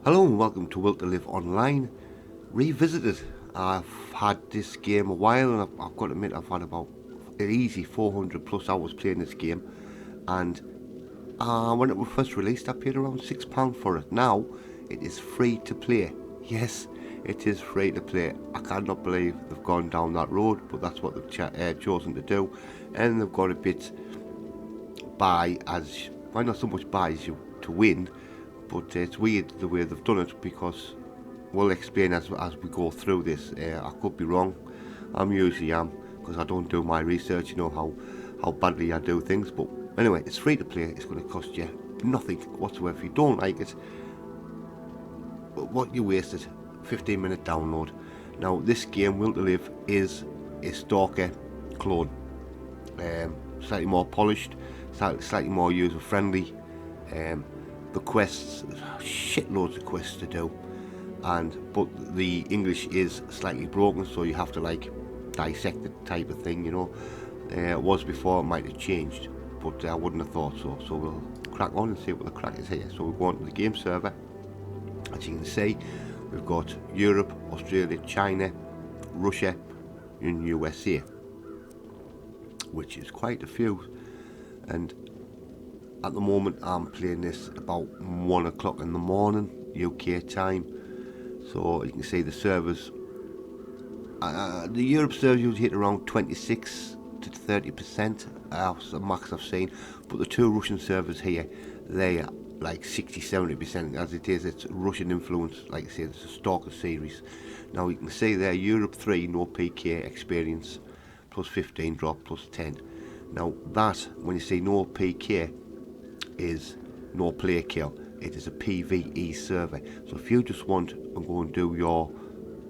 Hello and welcome to Will to Live Online Revisited. I've had this game a while and I've got to admit I've had about an easy 400 plus hours playing this game, and when it was first released I paid around £6 for it. Now it is free to play. Yes, it is free to play. I cannot believe they've gone down that road, but that's what they've chosen to do, and they've got a bit buy as, well, not so much buy as you to win, but it's weird the way they've done it, because we'll explain as we go through this. I could be wrong. I'm usually am, because I don't do my research. You know how badly I do things. But anyway, it's free to play. It's going to cost you nothing whatsoever. If you don't like it, what you wasted, 15-minute download. Now this game, Will to Live, is a Stalker clone. Slightly more polished, slightly more user friendly. The quests, shitloads of quests to do, but the English is slightly broken, so you have to like dissect it type of thing. It was before, it might have changed, but I wouldn't have thought so. So we'll crack on and see what the crack is here. So we'll go on to the game server. As you can see, we've got Europe, Australia, China, Russia, and USA, which is quite a few. And at the moment I'm playing this about 1 o'clock in the morning UK time. So you can see the servers, the Europe servers usually hit around 26 to 30%. That's the max I've seen. But the two Russian servers here, they are like 60-70%. As it is, it's Russian influence. Like I say, it's a Stalker series. Now you can see there, Europe 3 no PK experience, plus 15 drop, plus 10. Now that, when you see no PK, is no player kill. It is a PvE server. So if you just want to go and do your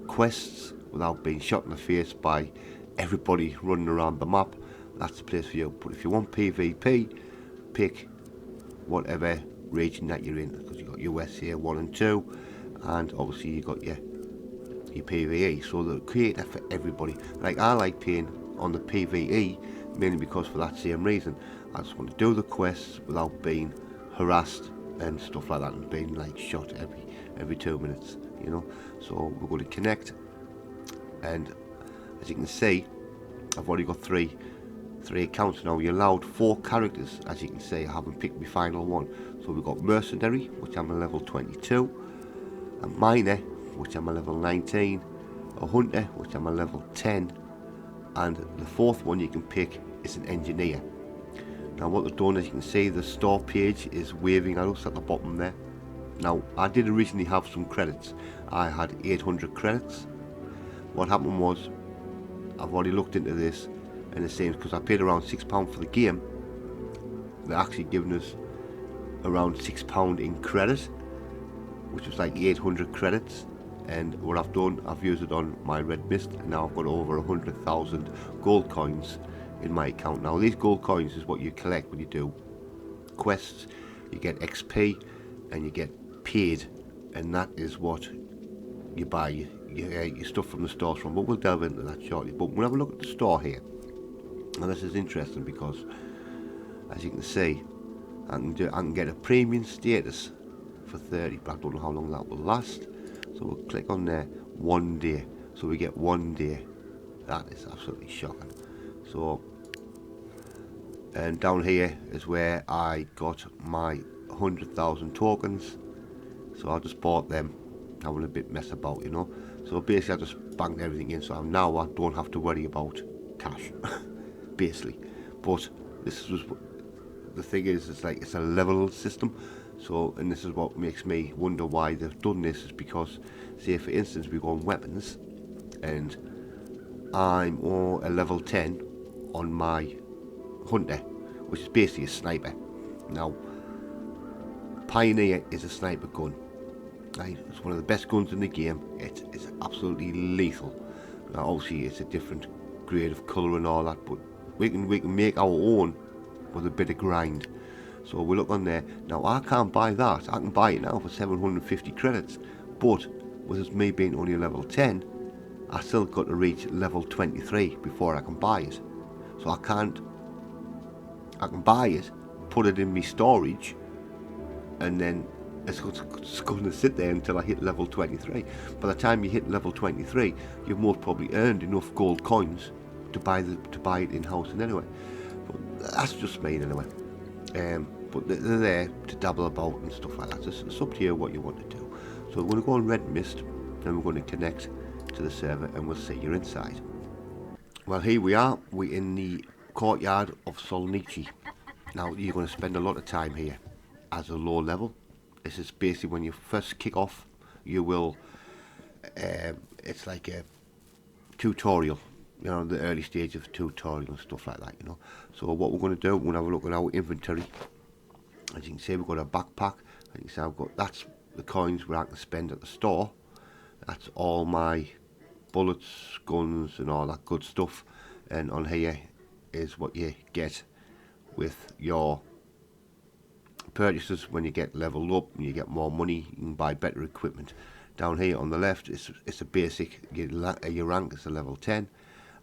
quests without being shot in the face by everybody running around the map, that's the place for you. But if you want PvP, pick whatever region that you're in, because you've got USA 1 and 2, and obviously you've got your PvE. So they're created for everybody. Like, I like playing on the PvE mainly because for that same reason. I just want to do the quests without being harassed and stuff like that, and being like shot every 2 minutes. So we're going to connect, and as you can see, I've already got three accounts now. You're allowed 4 characters. As you can see, I haven't picked my final one. So we've got Mercenary, which I'm a level 22, a Miner, which I'm a level 19, a Hunter, which I'm a level 10, and the 4th one you can pick is an Engineer. Now what they've done, as you can see, the store page is waving at us at the bottom there. Now I did originally have some credits. I had 800 credits. What happened was, I've already looked into this, and it seems because I paid around £6 for the game, they're actually giving us around £6 in credit, which was like 800 credits. And what I've done, I've used it on my Red Mist, and now I've got over 100,000 gold coins in my account. Now these gold coins is what you collect when you do quests. You get XP and you get paid, and that is what you buy your stuff from the stores from. But we'll delve into that shortly. But we'll have a look at the store here, and this is interesting because, as you can see, I can get a premium status for 30, but I don't know how long that will last. So we'll click on there, 1 day. So we get 1 day. That is absolutely shocking. So, and down here is where I got my 100,000 tokens. So I just bought them, having a bit mess about, So basically I just banked everything in, so now I don't have to worry about cash, basically. But this was, the thing is, it's a level system. So, and this is what makes me wonder why they've done this, is because, say for instance, we go on weapons, and I'm a level 10 on my Hunter, which is basically a sniper. Now, Pioneer is a sniper gun. Right? It's one of the best guns in the game. It's absolutely lethal. Now, obviously, it's a different grade of colour and all that, but we can make our own with a bit of grind. So we look on there. Now I can't buy that. I can buy it now for 750 credits, but with me being only a level 10, I still got to reach level 23 before I can buy it. So I can buy it, put it in my storage, and then it's going to sit there until I hit level 23. By the time you hit level 23, you've most probably earned enough gold coins to buy it in house and anyway. But that's just me anyway. But they're there to dabble about and stuff like that. It's up to you what you want to do. So we're going to go on Red Mist, and we're going to connect to the server, and we'll see you're inside. Well, here we are. We're in the courtyard of S.T.A.L.K.E.R. Now, you're going to spend a lot of time here as a low level. This is basically when you first kick off, you will, it's like a tutorial, you know, the early stage of tutorial and stuff like that, you know. So what we're going to do, we're going to have a look at our inventory. As you can see, we've got a backpack. As you can see, I've got, that's the coins where I can spend at the store. That's all my bullets, guns and all that good stuff. And on here is what you get with your purchases when you get leveled up and you get more money. You can buy better equipment. Down here on the left, it's a basic, your rank is a level 10,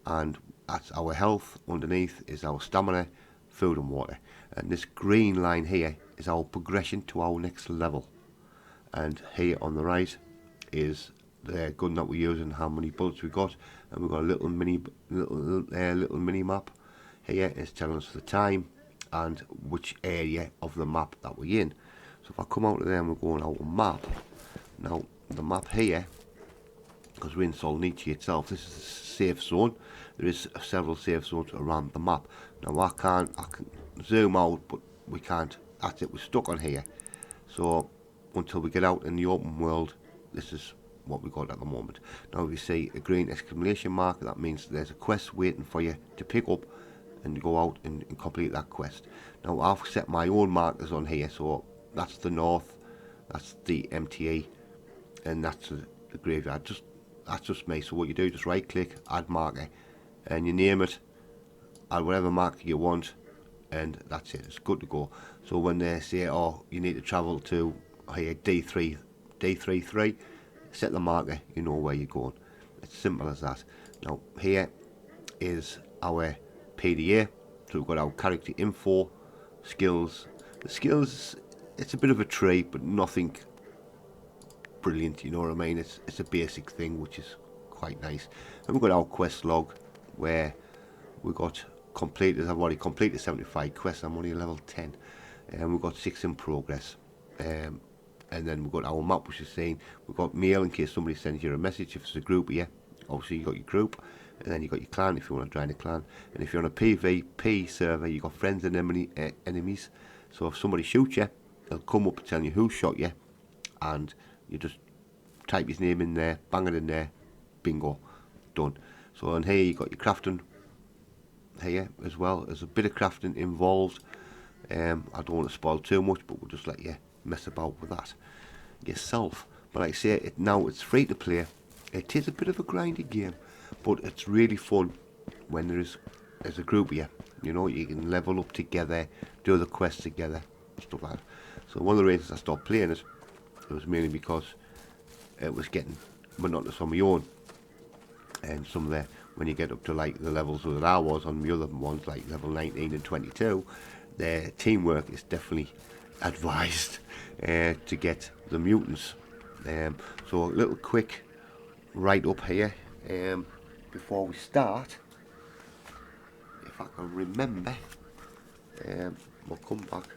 and that's our health. Underneath is our stamina, food and water. And this green line here is our progression to our next level. And here on the right is the gun that we're using, how many bullets we got, and we've got a little mini map here. It's telling us the time and which area of the map that we're in. So if I come out of there and we're going out on map, now the map here, because we're in S.T.A.L.K.E.R itself, this is a safe zone. There is several safe zones around the map. Now I can zoom out, but we can't. That's it, we're stuck on here. So until we get out in the open world, this is what we got at the moment. Now if you see a green exclamation mark, that means there's a quest waiting for you to pick up and go out and complete that quest. Now I've set my own markers on here, so that's the north, that's the MTE, and that's the graveyard. That's just me. So what you do, just right click, add marker, and you name it, add whatever marker you want, and that's it, it's good to go. So when they say, oh, you need to travel to here D33, set the marker, you know where you're going. It's simple as that. Now here is our PDA, so we've got our character info, skills. The skills, it's a bit of a tree, but nothing brilliant, you know what I mean. It's a basic thing, which is quite nice. And we've got our quest log, where we got completed. I've already completed 75 quests. I'm only level 10, and we've got 6 in progress. And then we've got our map, which is saying we've got mail in case somebody sends you a message. If it's a group here, obviously you got your group, and then you got your clan if you want to join a clan. And if you're on a PvP server, you got friends and enemies. So if somebody shoots you, they'll come up and tell you who shot you, and you just type his name in there, bang it in there, bingo, done. So on here you got your crafting here as well. There's a bit of crafting involved. I don't want to spoil too much, but we'll just let you mess about with that yourself. But like I say, now it's free to play. It is a bit of a grindy game, but it's really fun when there's a group here. You know, you can level up together, do the quests together, stuff like that. So one of the reasons I stopped playing it was mainly because it was getting monotonous on my own. And some of the, when you get up to like the levels that I was on the other ones, like level 19 and 22, their teamwork is definitely advised to get the mutants. So a little quick right up here before we start, if I can remember. We'll come back,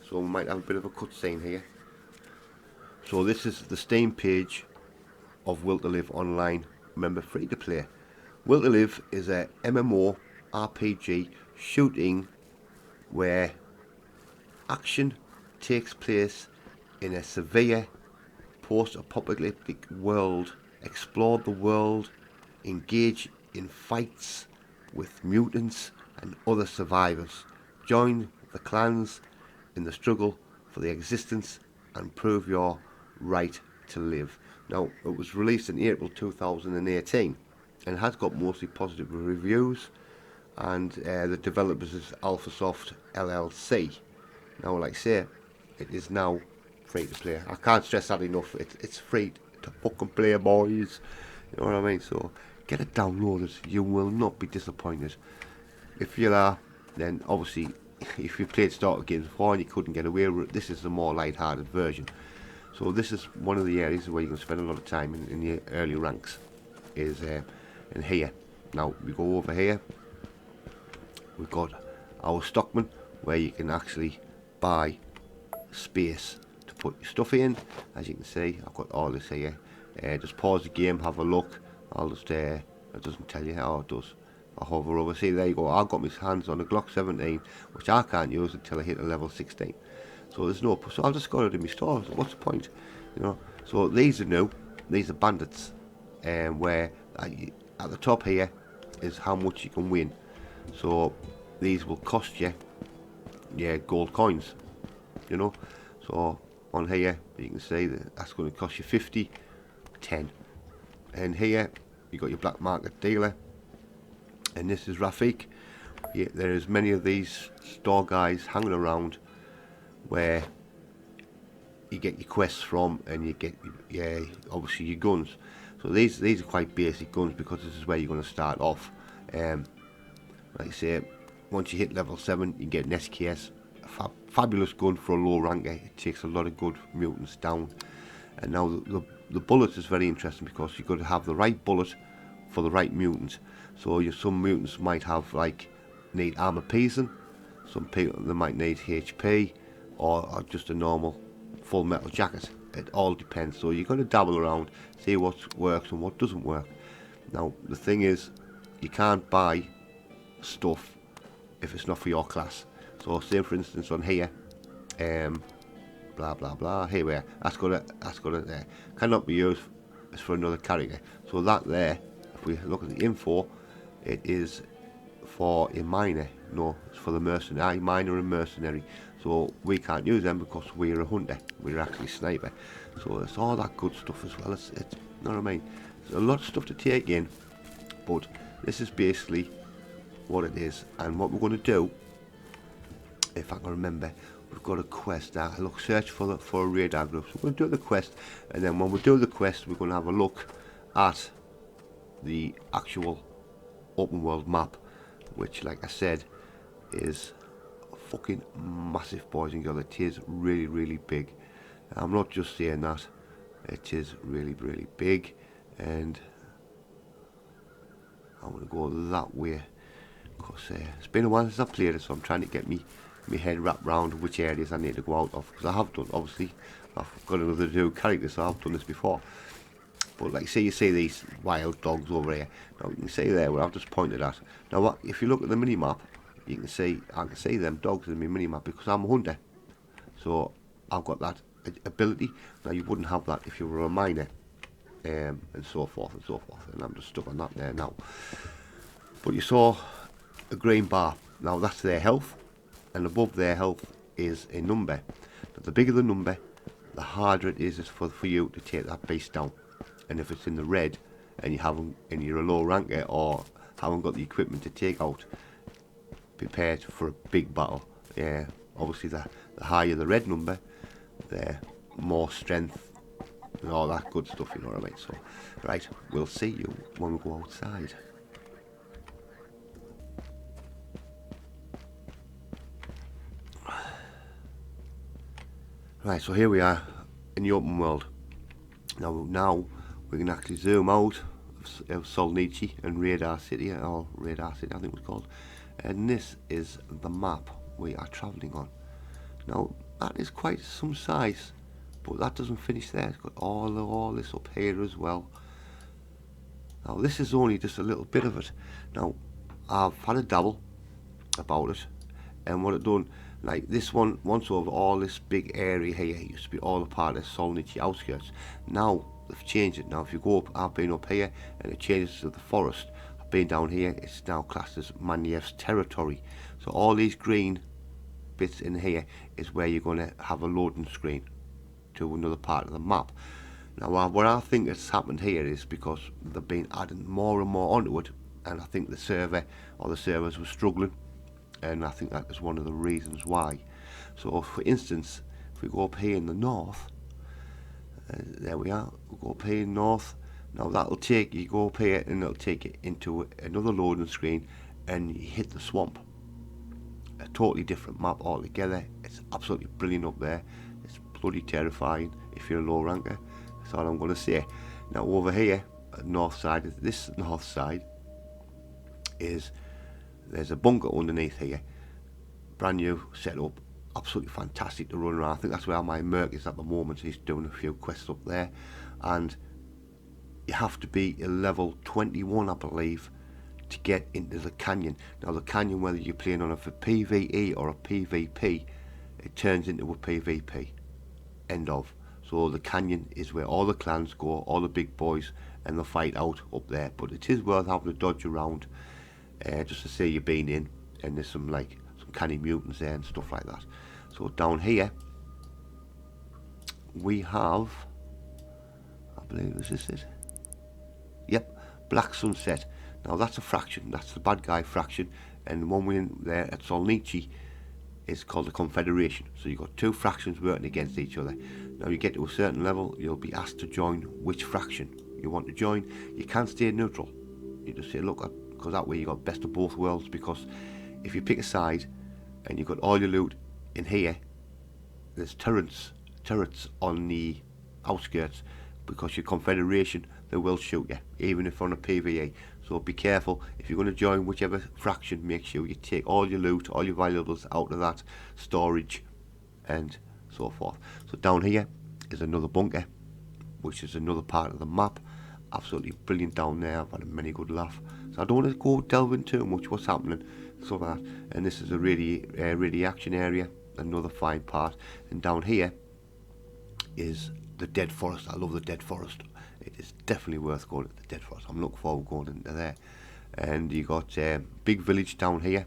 so we might have a bit of a cutscene here. So this is the Steam page of Will to Live Online. Remember, free to play. Will to Live is a MMORPG shooting where action takes place in a severe post-apocalyptic world. Explore the world, engage in fights with mutants and other survivors. Join the clans in the struggle for the existence and prove your right to live. Now, it was released in April 2018 and has got mostly positive reviews, and the developers is AlphaSoft LLC. Now, like I say, it is now free to play. I can't stress that enough. It's free to fucking play, boys. You know what I mean? So get it downloaded. You will not be disappointed. If you are, then obviously if you played S.T.A.L.K.E.R games before and you couldn't get away with it, this is the more light-hearted version. So this is one of the areas where you can spend a lot of time in the early ranks, is in here. Now we go over here, we've got our stockman, where you can actually buy space to put your stuff in. As you can see, I've got all this here. Just pause the game, have a look. I'll just it doesn't tell you how it does. I hover over, see, there you go. I've got my hands on a Glock 17, which I can't use until I hit a level 16. So there's no, so I'll just go to my store. So what's the point, you know? So these are new. These are bandits, where at the top here is how much you can win. So these will cost you, yeah, gold coins, you know. So on here you can see that that's going to cost you 50, 10. And here you got your black market dealer, and this is Rafik. Yeah, there is many of these store guys hanging around where you get your quests from, and you get, yeah, obviously your guns. So these are quite basic guns, because this is where you're going to start off. Like I say, once you hit level 7, you get an SKS, a fabulous gun for a low ranker. It takes a lot of good mutants down. And now the bullet is very interesting, because you've got to have the right bullet for the right mutant. So some mutants might have, like, need armor piercing, some people they might need HP, or just a normal full metal jacket. It all depends. So you've got to dabble around, see what works and what doesn't work. Now the thing is, you can't buy stuff if it's not for your class. So say for instance on here, blah blah blah, here we are, that's got it there, cannot be used as for another character. So that there, if we look at the info, it is for a miner. No, it's for the mercenary, miner and mercenary. So we can't use them because we're a hunter, we're actually a sniper. So it's all that good stuff as well. It's you know what I mean? There's a lot of stuff to take in, but this is basically what it is. And what we're going to do, if I can remember, we've got a quest now. Look, search for a radar group. So we're going to do the quest, and then when we do the quest, we're going to have a look at the actual open world map, which, like I said, is fucking massive, boys and girls. It is really, really big. I'm not just saying that. It is really, really big, and I'm going to go that way, because it's been a while since I've played it, so I'm trying to get me head wrapped around which areas I need to go out of, because I have done, obviously, I've got another new character, so I've done this before. But like, say you see these wild dogs over here. Now you can see there where I've just pointed at. Now what, if you look at the mini map, you can see, I can see them dogs in my mini map, because I'm a hunter. So I've got that ability. Now you wouldn't have that if you were a miner, and so forth and so forth. And I'm just stuck on that there now. But you saw a green bar. Now that's their health, and above their health is a number. Now the bigger the number, the harder it is for you to take that beast down. And if it's in the red and you haven't, and you're a low ranker or haven't got the equipment to take out, prepared for a big battle. Yeah, obviously the higher the red number, the more strength and all that good stuff, you know what I mean? So, right, we'll see you when we go outside. Right, so here we are in the open world. Now we can actually zoom out of Solnici and Radar City, or Radar City I think it was called, and this is the map we are travelling on. Now that is quite some size, but that doesn't finish there. It's got all this up here as well. Now this is only just a little bit of it. Now I've had a dabble about it, and what I've done, like this one, once over all this big area here, it used to be all a part of Solnici outskirts. Now they've changed it. Now if you go up, I've been up here and it changes to the forest. I've been down here, it's now classed as Maniev's territory. So all these green bits in here is where you're going to have a loading screen to another part of the map. Now what I think has happened here is because they've been adding more and more onto it, and I think the server or the servers were struggling, and I think that is one of the reasons why. So for instance, if we go up here in the north, there we are, we'll go up here in north. Now that'll take you, go up here and it'll take you into another loading screen, and you hit the swamp. a totally different map altogether. It's absolutely brilliant up there. It's bloody terrifying if you're a low ranker. That's all I'm going to say. Now over here, north side, this north side is, there's a bunker underneath here, brand new setup, absolutely fantastic to run around. I think that's where my Merc is at the moment. He's doing a few quests up there, and you have to be a level 21, I believe, to get into the canyon. Now the canyon, whether you're playing on it for PvE or a PvP, it turns into a PvP. End of. So the canyon is where all the clans go, all the big boys, and they fight out up there. But it is worth having to dodge around, just to say you've been in, and there's some canny mutants there and stuff like that. So down here we have, I believe this is it. Yep, Black Sunset. Now that's a faction, that's the bad guy faction, and the one we're in there at S.T.A.L.K.E.R is called the Confederation. So you've got two factions working against each other. Now you get to a certain level, you'll be asked to join which faction you want to join. You can't stay neutral. You just say, look, because that way you got best of both worlds, because if you pick a side and you've got all your loot in here, there's turrets on the outskirts, because your Confederation, they will shoot you, even if on a PvE. So be careful. If you're going to join whichever faction, make sure you take all your loot, all your valuables out of that storage, and so forth. So down here is another bunker, which is another part of the map. Absolutely brilliant down there. I've had a many good laugh. So I don't want to go delve into too much what's happening, stuff like that. And this is a really action area, another fine part. And down here is the Dead Forest. I love the Dead Forest. It is definitely worth going to the Dead Forest. I'm looking forward to going into there. And you got Big Village down here.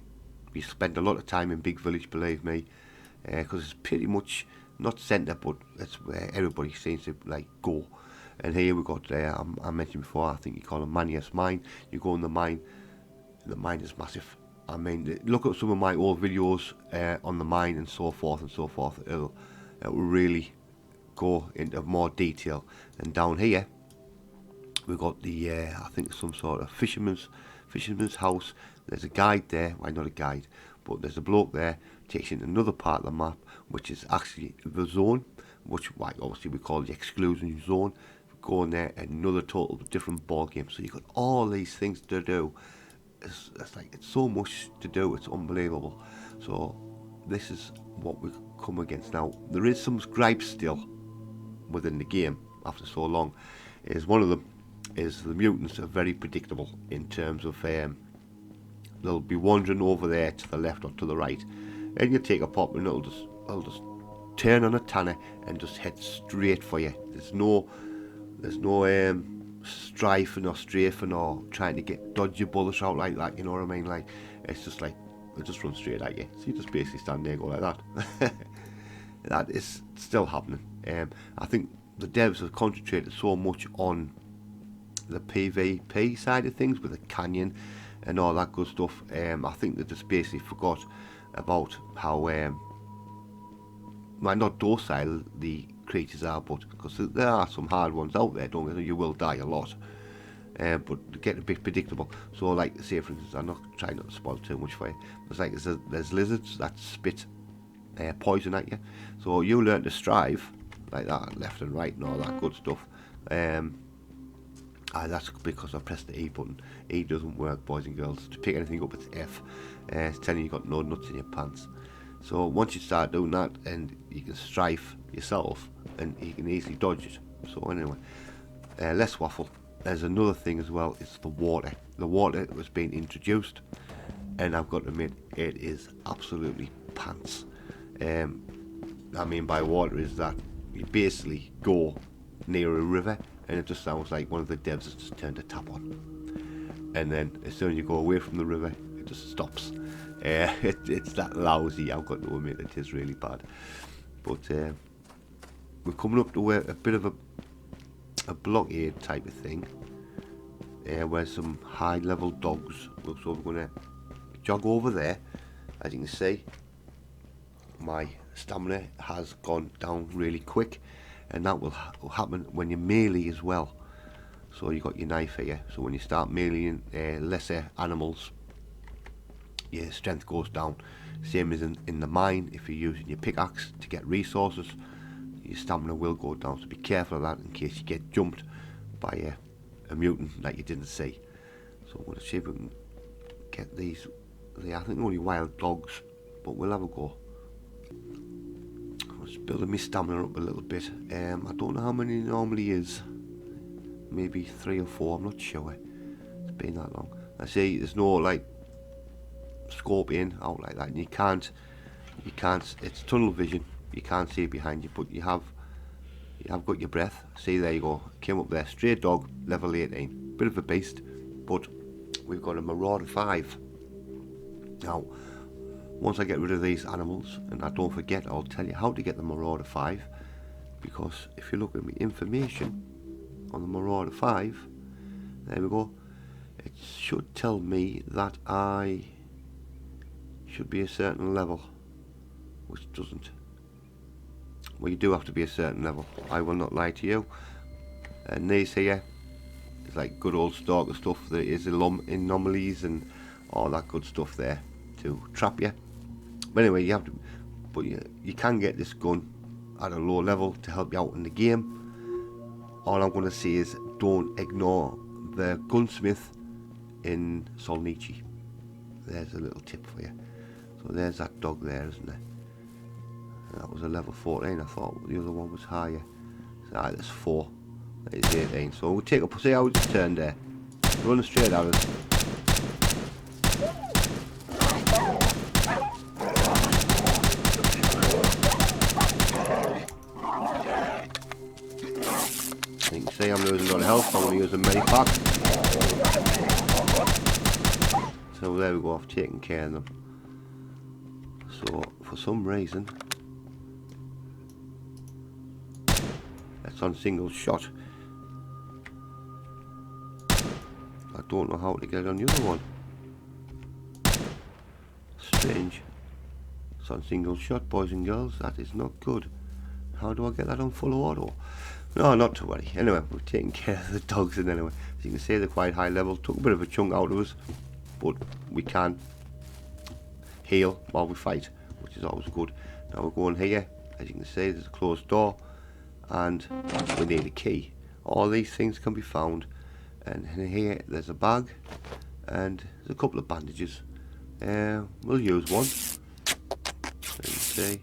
We spend a lot of time in Big Village, believe me, because it's pretty much not centre, but that's where everybody seems to go. And here we got I mentioned before, I think you call it Manias Mine. You go in the mine. The mine is massive. I mean, look at some of my old videos on the mine and so forth and so forth. It will really go into more detail. And down here we've got the I think some sort of fisherman's house. There's a guide there, well, not a guide, but there's a bloke there takes you into another part of the map, which is actually the zone, which obviously we call the exclusion zone. Go in there, another total different ball game. So you've got all these things to do. It's so much to do, it's unbelievable. So this is what we've come against now. There is some gripes still within the game after so long. Is one of them is the mutants are very predictable in terms of they'll be wandering over there to the left or to the right, and you take a pop and it'll just turn on a tanner and just head straight for you. There's no strifing or strafing or trying to dodge your bullets out like that, you know what I mean? Like, it's just like they just run straight at you. So you just basically stand there and go like that. That is still happening. I think the devs have concentrated so much on the PvP side of things with the canyon and all that good stuff. I think they just basically forgot about how well, not docile the creatures are, but because there are some hard ones out there, don't you will die a lot, but they get a bit predictable. So like, say for instance, I'm not trying not to spoil too much for you, but it's like there's lizards that spit poison at you, so you learn to strive like that, left and right and all that good stuff. That's because I pressed the E button. E doesn't work, boys and girls. To pick anything up, it's F. It's telling you got no nuts in your pants. So once you start doing that, and you can strife yourself, and you can easily dodge it. So anyway, less waffle. There's another thing as well. It's the water. The water was being introduced, and I've got to admit, it is absolutely pants. I mean by water is that you basically go near a river, and it just sounds like one of the devs has just turned a tap on, and then as soon as you go away from the river, it just stops. It's that lousy, I've got to admit. It is really bad. But we're coming up to a bit of a blockade type of thing, where some high level dogs, so we're going to jog over there. As you can see, my stamina has gone down really quick, and that will happen when you melee as well. So you got your knife here, so when you start meleeing lesser animals, your strength goes down. Same as in the mine, if you're using your pickaxe to get resources, your stamina will go down, so be careful of that in case you get jumped by a mutant that you didn't see. So I'm going to see if we can get these. I think only wild dogs, but we'll have a go. I'm just building my stamina up a little bit. I don't know how many it normally is. Maybe 3 or 4, I'm not sure. It's been that long. I see there's no like scorpion out like that, and you can't, it's tunnel vision, you can't see behind you, but you have got your breath. See, there you go, came up there, stray dog, level 18, bit of a beast, but we've got a Marauder 5. Now, once I get rid of these animals, and I don't forget, I'll tell you how to get the Marauder 5, because if you look at my information on the Marauder 5, there we go, it should tell me that I should be a certain level, which doesn't. Well, you do have to be a certain level, I will not lie to you. And these here is like good old stalker stuff. There is anomalies and all that good stuff there to trap you. But anyway, you have to, but you can get this gun at a low level to help you out in the game. All I'm going to say is don't ignore the gunsmith in Solnichi. There's a little tip for you. So there's that dog there, isn't there? That was a level 14. I thought the other one was higher. So there's 4. That is 18. So we'll take up, see how it's turned there. Running straight at us. You can see I'm losing a lot of health. I'm going to use a medipack. So there we go, I've taken care of them. So for some reason that's on single shot. I don't know how to get it on the other one. Strange. It's on single shot, boys and girls. That is not good. How do I get that on full auto? No, not to worry. Anyway, we're taking care of the dogs, and anyway, as you can see, they're quite high level. Took a bit of a chunk out of us, but we can heal while we fight, which is always good. Now we're going here. As you can see, there's a closed door, and we need a key. All these things can be found, and in here there's a bag, and there's a couple of bandages. We'll use one. So you can see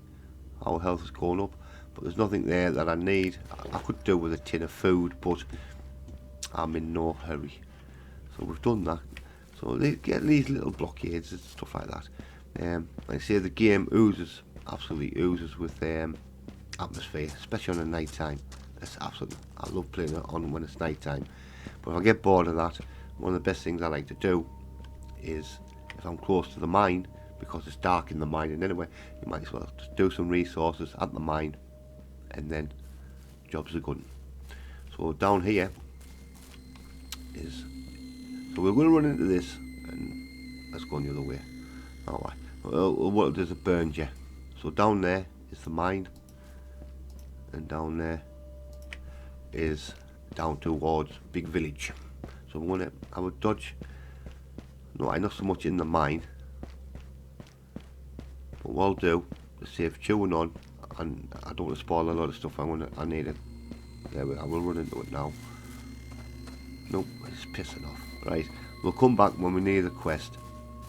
our health is going up, but there's nothing there that I need. I could do with a tin of food, but I'm in no hurry. So we've done that. So they get these little blockades and stuff like that. Like I say, the game oozes, absolutely oozes with atmosphere, especially on a night time. It's absolutely, I love playing it on when it's night time. But if I get bored of that, one of the best things I like to do is, if I'm close to the mine, because it's dark in the mine, and anyway, you might as well just do some resources at the mine, and then jobs are good. So down here is, so we're going to run into this, and let's go the other way. Alright, well, there's a burn you. So down there is the mine, and down there is down towards big village. So I'm going to have a dodge. No, not so much in the mine, but what I'll do is save chewing on, and I don't want to spoil a lot of stuff. I need it. There we go. I will run into it now. Nope, it's pissing off. Right, we'll come back when we need the quest,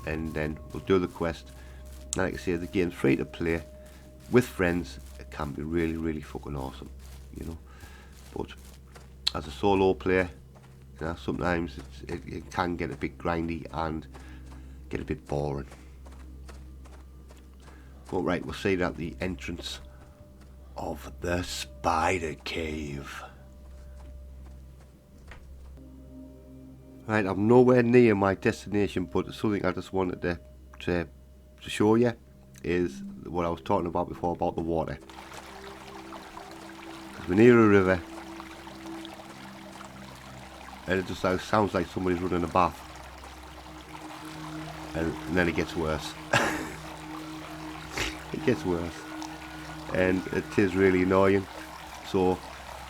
and then we'll do the quest. And like I say, the game's free to play with friends. It can be really, really fucking awesome, you know. But as a solo player, you know, sometimes it can get a bit grindy and get a bit boring. But right, we'll see that the entrance of the spider cave. Right, I'm nowhere near my destination, but something I just wanted to show you is what I was talking about before about the water. We're near a river, and it just sounds like somebody's running a bath, and then it gets worse. It gets worse, and it is really annoying. So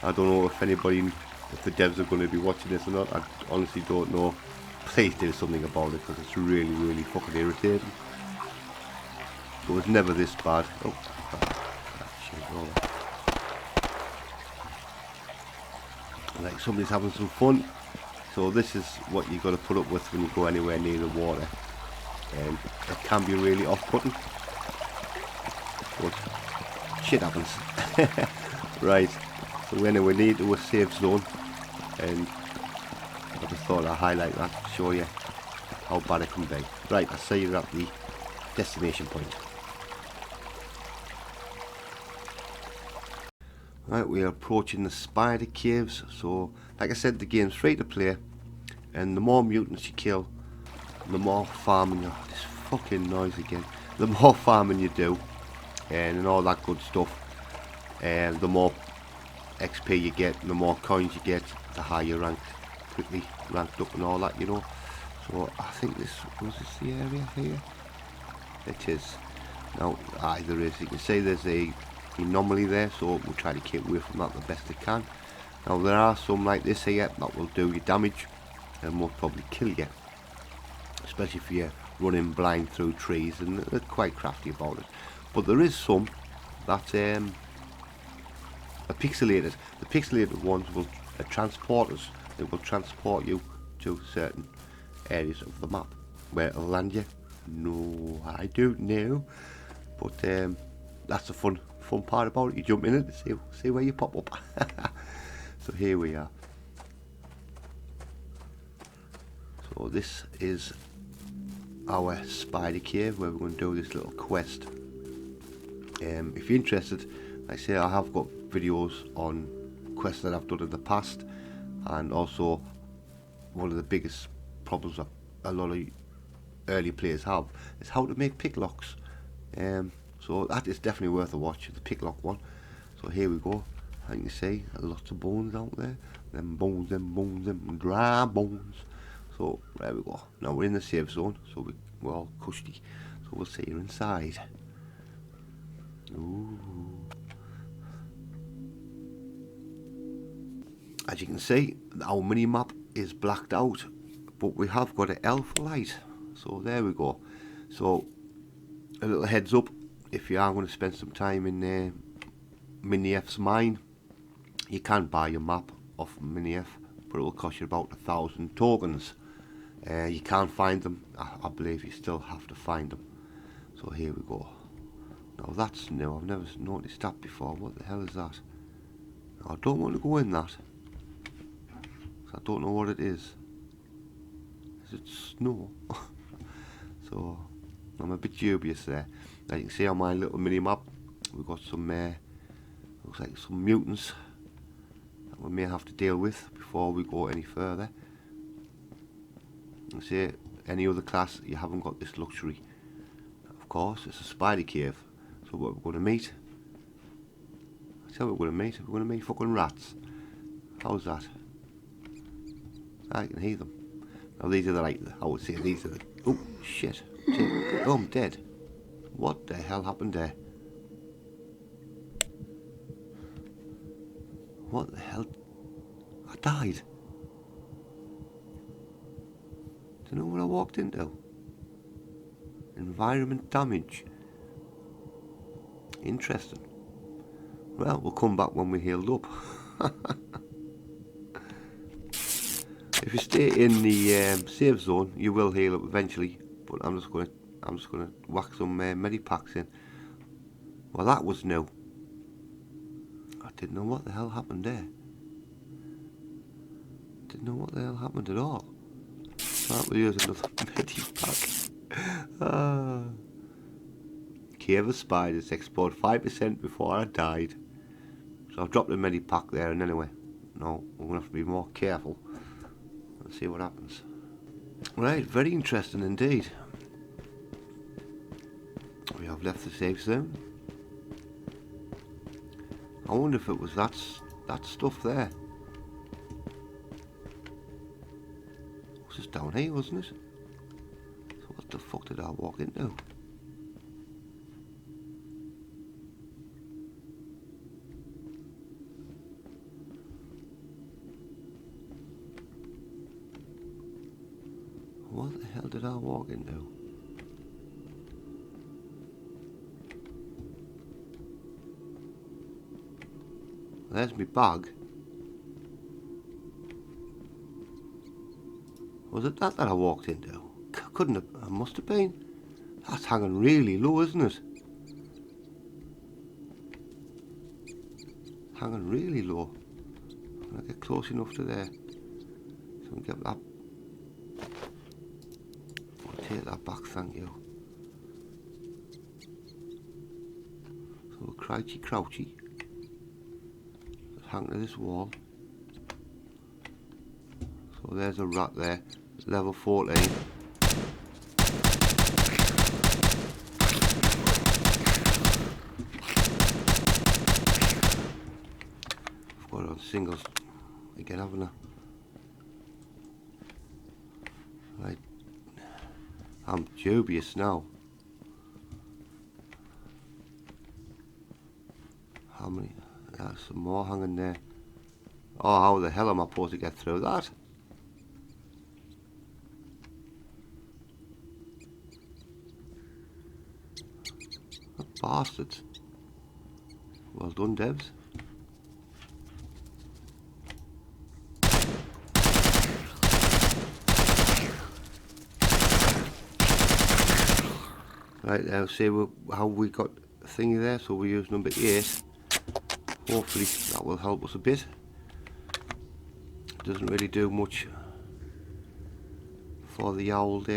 I don't know if the devs are going to be watching this or not. I honestly don't know, please do something about it, because it's really, really fucking irritating. It was never this bad. Oh, shit, oh. Like somebody's having some fun. So this is what you've got to put up with when you go anywhere near the water. And it can be really off-putting, but shit happens. Right, so anyway, we need to a safe zone, and I just thought I'd highlight that to show you how bad it can be. Right, I see you're at the destination point. Right, we are approaching the spider caves. So like I said, the game's free to play, and the more mutants you kill, the more farming you... this fucking noise again. The more farming you do, and all that good stuff, and the more XP you get, and the more coins you get, the higher you rank, quickly ranked up and all that, you know. So I think this was the area here. It is. Now, there is. You can see there's a anomaly there, so we'll try to keep away from that the best we can. Now there are some like this here that will do you damage and will probably kill you, especially if you're running blind through trees, and they're quite crafty about it. But there is some that are pixelated. The pixelated ones will transport us. It will transport you to certain areas of the map. Where it'll land you, no, I don't know. But that's the fun part about it. You jump in it and see where you pop up. So here we are. So this is our spider cave where we're going to do this little quest. If you're interested, like I say, I have got videos on quests that I've done in the past, and also one of the biggest problems that a lot of early players have is how to make picklocks. So that is definitely worth a watch, the picklock one. So here we go. And you can see lots of bones out there. Them dry bones. So there we go. Now we're in the safe zone, so we're all cushy. So we'll see you inside. Ooh. As you can see, our mini map is blacked out, but we have got an L for light. So there we go. So a little heads up, if you are going to spend some time in Mini F's mine, you can buy your map off Mini F, but it will cost you about 1,000 tokens. You can't find them. I believe you still have to find them. So here we go. Now that's new. I've never noticed that before. What the hell is that? I don't want to go in that, I don't know what it is. Is it snow? So I'm a bit dubious there. Now you can see on my little mini map, we've got some looks like some mutants that we may have to deal with before we go any further. You see, any other class, you haven't got this luxury. Of course, it's a spider cave. So what we're going to meet? That's how we're going to meet. We're going to meet fucking rats. How's that? I can hear them. Now these are the, like, I would say these are the... Oh, shit. Oh, I'm dead. What the hell happened there? What the hell? I died. Do you know what I walked into? Environment damage. Interesting. Well, we'll come back when we're healed up. If you stay in the safe zone, you will heal up eventually. But I'm just gonna whack some medipacks in. Well, that was new. I didn't know what the hell happened there. Didn't know what the hell happened at all. That was using another medipack. Cave of spiders explored 5% before I died. So I've dropped the medipack there, and anyway, no, we're gonna have to be more careful. Let's see what happens. Right, very interesting indeed. We have left the safe zone. I wonder if it was that stuff there. It was just down here, wasn't it? So what the fuck did I walk into? What the hell did I walk into? There's my bag. Was it that I walked into? Couldn't have, it must have been. That's hanging really low, isn't it? Hanging really low. Can I get close enough to there? So I can get that. I'll take that back, thank you. So crouchy crouchy. Just hang to this wall. So there's a rat there. Level 14. I've got it on singles again, haven't I? Right. I'm dubious now. How many? There's some more hanging there. Oh, how the hell am I supposed to get through that? Bastards. Well done, devs. Right, now see how we got a thingy there. So we use number 8. Hopefully that will help us a bit. Doesn't really do much for the old.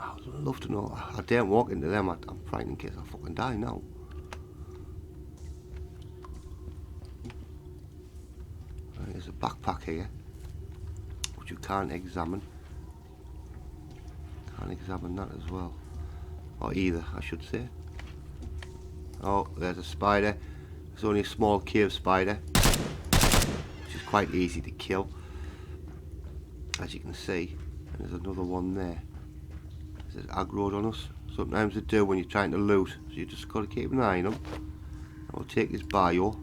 I'd love to know. I daren't walk into them. I'm frightened in case I fucking die now. Right, there's a backpack here, which you can't examine. Can't examine that as well, or either, I should say. Oh, there's a spider. It's only a small cave spider, which is quite easy to kill, as you can see. And there's another one there. Is it aggroed on us? Sometimes they do when you're trying to loot, so you just got to keep an eye on them. I'll take this bio,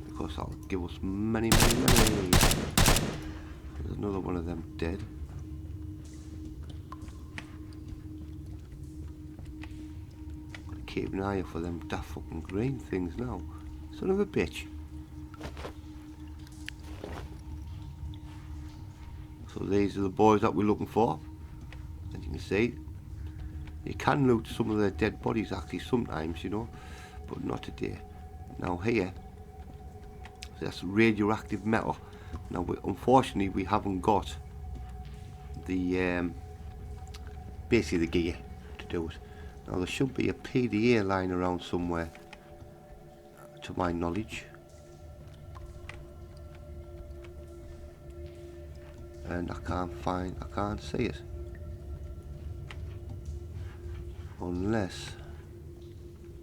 because that'll give us many. There's another one of them dead. Got to keep an eye out for them daft fucking green things now. Son of a bitch. So these are the boys that we're looking for. As you can see, you can loot some of their dead bodies actually sometimes, you know, but not today. Now here, that's radioactive metal. Now unfortunately we haven't got the basically the gear to do it. Now there should be a PDA line around somewhere, to my knowledge, and I can't see it. Unless,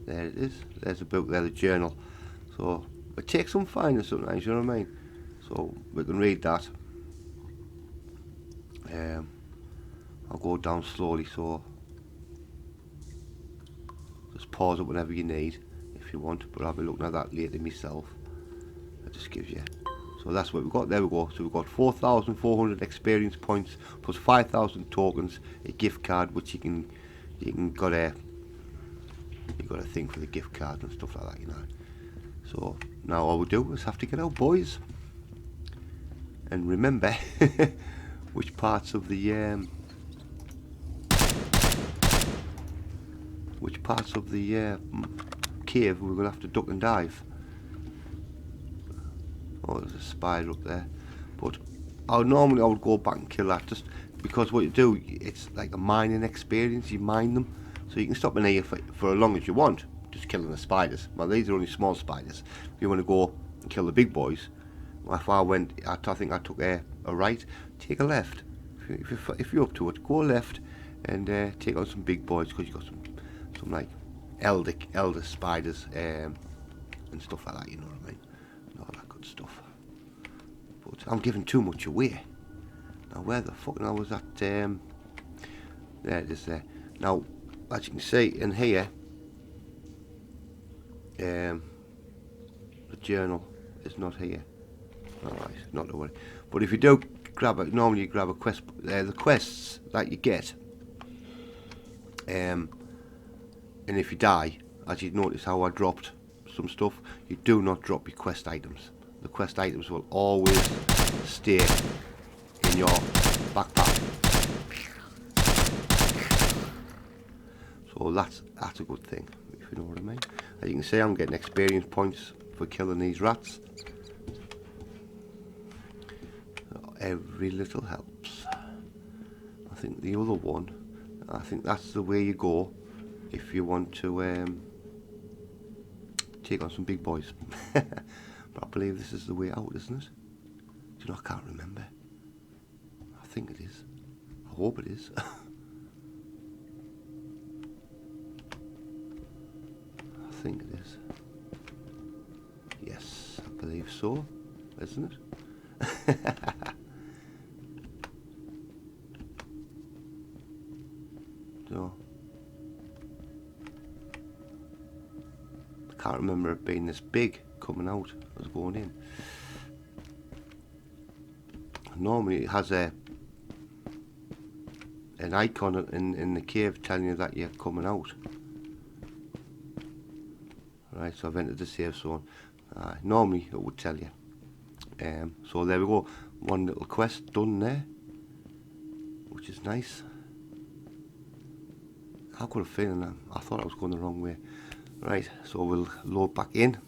there it is, there's a book there, the journal. So it takes some finding sometimes, you know what I mean? So we can read that. I'll go down slowly, so just pause it whenever you need if you want, but I'll be looking at that later myself. That just gives you, so that's what we've got. There we go. So we've got 4,400 experience points plus 5,000 tokens, a gift card which you can got a thing for the gift card and stuff like that, you know. So now all we do is have to get out, boys, and remember which parts of the cave we're gonna have to duck and dive. Oh, there's a spider up there, but normally I would go back and kill that, just because what you do, it's like a mining experience. You mine them, so you can stop in here for as long as you want, just killing the spiders. Well, these are only small spiders. If you want to go and kill the big boys, if I think I took a right, take a left. If you're up to it, go left and take on some big boys, because you've got some like elder spiders and stuff like that, you know what I mean, and all that good stuff. But I'm giving too much away. Now where the fuck now was that? There it is there. Now as you can see in here, the journal is not here. Alright, not to worry. But if you do normally you grab a quest. The quests that you get, and if you die, as you'd notice how I dropped some stuff, you do not drop your quest items. The quest items will always stay in your backpack. So that's a good thing, if you know what I mean. As you can see, I'm getting experience points for killing these rats. Every little helps. I think the other one, I think that's the way you go if you want to take on some big boys. But I believe this is the way out, isn't it? Do you know, I can't remember. I think it is. I hope it is. I think it is. Yes, I believe so, isn't it? So, I can't remember it being this big coming out as going in. Normally it has an icon in the cave telling you that you're coming out. Right, so I've entered the safe zone. Normally it would tell you. So there we go, one little quest done there, which is nice. I've got a feeling that I thought I was going the wrong way. Right, so we'll load back in,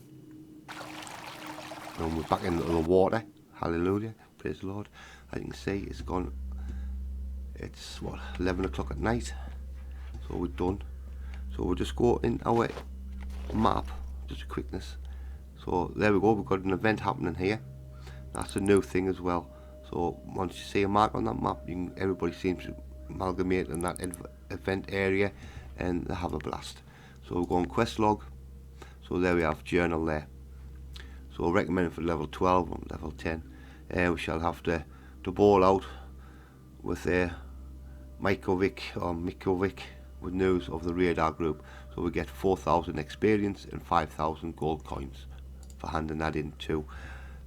and we're back into the water. Hallelujah, praise the Lord. As you can see, it's gone. It's what, 11 o'clock at night. So we're done. So we'll just go in our map, just a quickness. So there we go, we've got an event happening here. That's a new thing as well. So once you see a mark on that map, everybody seems to amalgamate in that event area and they have a blast. So we'll go on quest log. So there we have journal there. So recommended for level 12 or level 10. We shall have to ball out with a Mikovic with news of the radar group. So we get 4,000 experience and 5,000 gold coins for handing that in to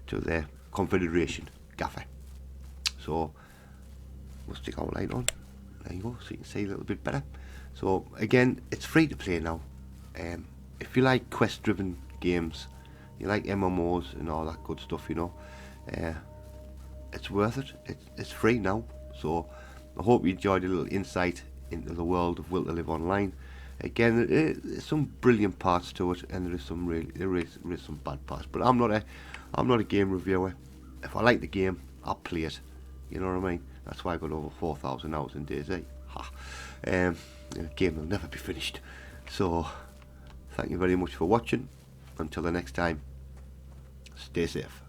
the Confederation gaffer. So we'll stick our light on. There you go, so you can see a little bit better. So again, it's free to play now. If you like quest driven games, you like MMOs and all that good stuff, you know, it's worth it. It's free now. So I hope you enjoyed a little insight into the world of Will to Live Online. Again, there's some brilliant parts to it, and there is some some bad parts. But I'm not a game reviewer. If I like the game, I'll play it. You know what I mean? That's why I got over 4,000 hours in DayZ. The game will never be finished. So thank you very much for watching. Until the next time, stay safe.